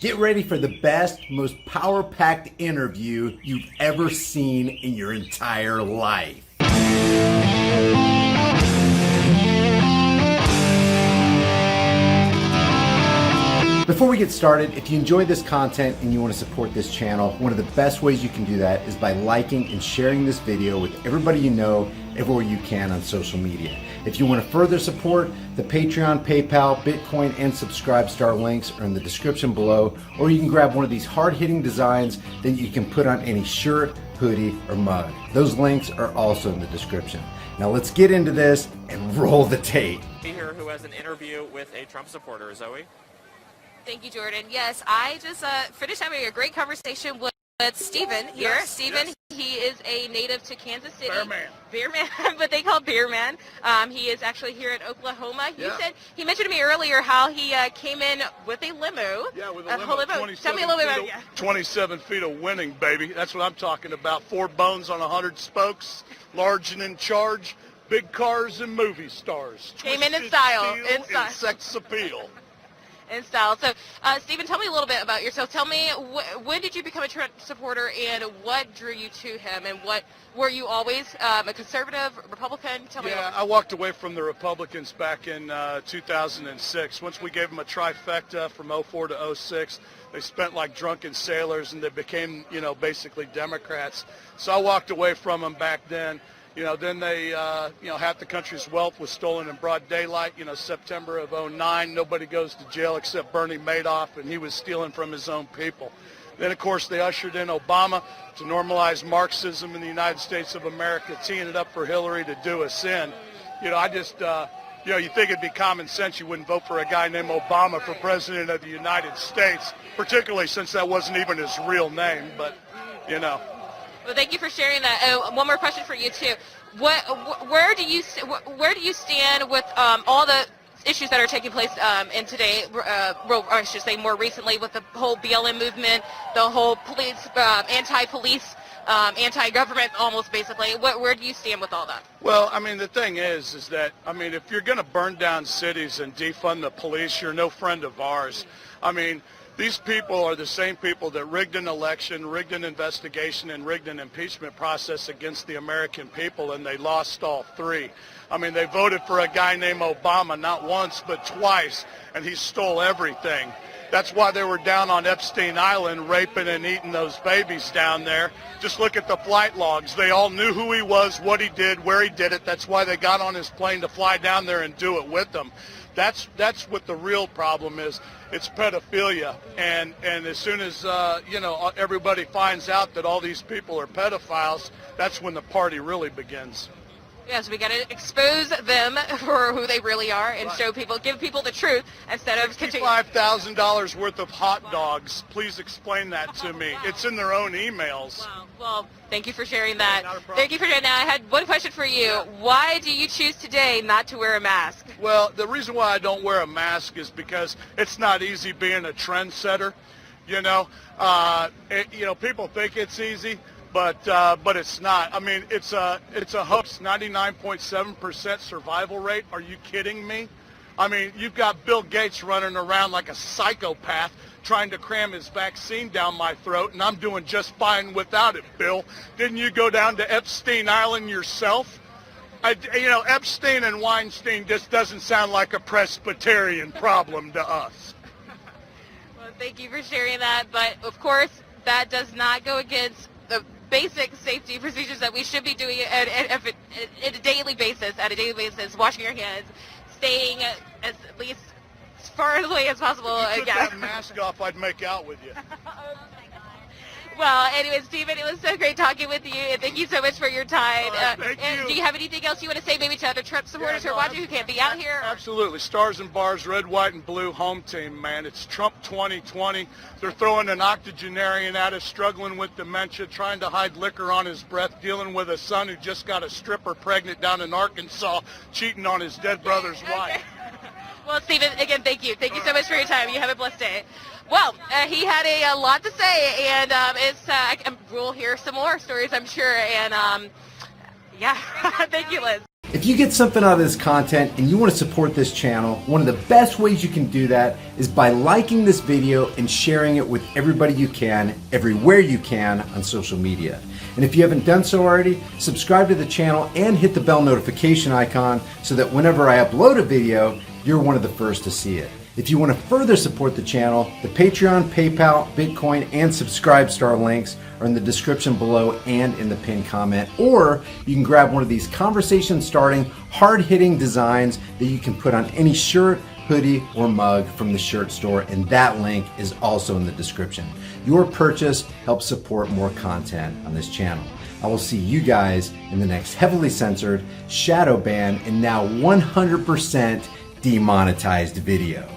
Get ready for the best, most power-packed interview you've ever seen in your entire life. Before we get started, if you enjoy this content and you want to support this channel, one of the best ways you can do that is by liking and sharing this video with everybody you know, everywhere you can on social media. If you want to further support, the Patreon, PayPal, Bitcoin, and Subscribestar links are in the description below, or you can grab one of these hard-hitting designs that you can put on any shirt, hoodie, or mug. Those links are also in the description. Now let's get into this and roll the tape. Here who has an interview with a Trump supporter, Zoe. Thank you, Jordan. Yes, I just finished having a great conversation with Stephen here. Yes, Stephen, yes. He is a native to Kansas City. Bear man, but they call Bear Man. He is actually here in Oklahoma. He mentioned to me earlier how he came in with a limo. Yeah, with a a whole limo. limo. Tell me a little bit about it. 27 feet of winning, baby. That's what I'm talking about. 4 bones on 100 spokes, large and in charge, big cars and movie stars. Came in Twisted style. steel In style. and sex appeal. In style. So, Stephen, tell me a little bit about yourself. Tell me, when did you become a Trump supporter, and what drew you to him, and were you always a conservative, Republican? Tell me. Yeah, I walked away from the Republicans back in 2006. Once we gave them a trifecta from 04 to 06, they spent like drunken sailors, and they became, basically Democrats. So I walked away from them back then. Then they, half the country's wealth was stolen in broad daylight. September of 09, nobody goes to jail except Bernie Madoff, and he was stealing from his own people. Then, of course, they ushered in Obama to normalize Marxism in the United States of America, teeing it up for Hillary to do us in. I just, you think it'd be common sense you wouldn't vote for a guy named Obama for president of the United States, particularly since that wasn't even his real name, but, Well, thank you for sharing that. One more question for you too. Where do you stand with all the issues that are taking place in today? Or I should say more recently with the whole BLM movement, the whole police, anti-police, anti-government, almost basically. Where do you stand with all that? Well, the thing is that, if you're going to burn down cities and defund the police, you're no friend of ours. These people are the same people that rigged an election, rigged an investigation, and rigged an impeachment process against the American people, and they lost all 3. They voted for a guy named Obama not once but twice, and he stole everything. That's why they were down on Epstein Island raping and eating those babies down there. Just look at the flight logs. They all knew who he was, what he did, where he did it. That's why they got on his plane to fly down there and do it with them. That's what the real problem is. It's pedophilia, and as soon as everybody finds out that all these people are pedophiles, that's when the party really begins. Yes, we got to expose them for who they really are and show people, give people the truth instead of continuing. $5,000 worth of hot dogs. Please explain that to me. Wow. It's in their own emails. Wow. Well, thank you for sharing that. Not a problem. Thank you for sharing that. I had one question for you. Why do you choose today not to wear a mask? Well, the reason why I don't wear a mask is because it's not easy being a trendsetter. People think it's easy. But it's not. It's a hoax. 99.7% survival rate. Are you kidding me? You've got Bill Gates running around like a psychopath trying to cram his vaccine down my throat, and I'm doing just fine without it, Bill. Didn't you go down to Epstein Island yourself? Epstein and Weinstein just doesn't sound like a Presbyterian problem to us. Well, thank you for sharing that. But, of course, that does not go against the basic safety procedures that we should be doing at a daily basis, washing your hands, staying at least as far away as possible. If you took that mask off, I'd make out with you. Well, anyway, Stephen, it was so great talking with you, and thank you so much for your time. Thank you. Do you have anything else you want to say maybe to other Trump supporters who are watching who can't be out here? Absolutely. Stars and bars, red, white, and blue home team, man. It's Trump 2020. They're throwing an octogenarian at us, struggling with dementia, trying to hide liquor on his breath, dealing with a son who just got a stripper pregnant down in Arkansas, cheating on his dead brother's wife. Well, Stephen, again, thank you. Thank you so much for your time. You have a blessed day. Well, he had a lot to say, and we'll hear some more stories, I'm sure. And, yeah, thank you, Liz. If you get something out of this content and you want to support this channel, one of the best ways you can do that is by liking this video and sharing it with everybody you can, everywhere you can on social media. And if you haven't done so already, subscribe to the channel and hit the bell notification icon so that whenever I upload a video, you're one of the first to see it. If you want to further support the channel, the Patreon, PayPal, Bitcoin, and Subscribestar links are in the description below and in the pinned comment. Or you can grab one of these conversation-starting, hard-hitting designs that you can put on any shirt, hoodie, or mug from the shirt store, and that link is also in the description. Your purchase helps support more content on this channel. I will see you guys in the next heavily censored, shadow banned, and now 100% demonetized video.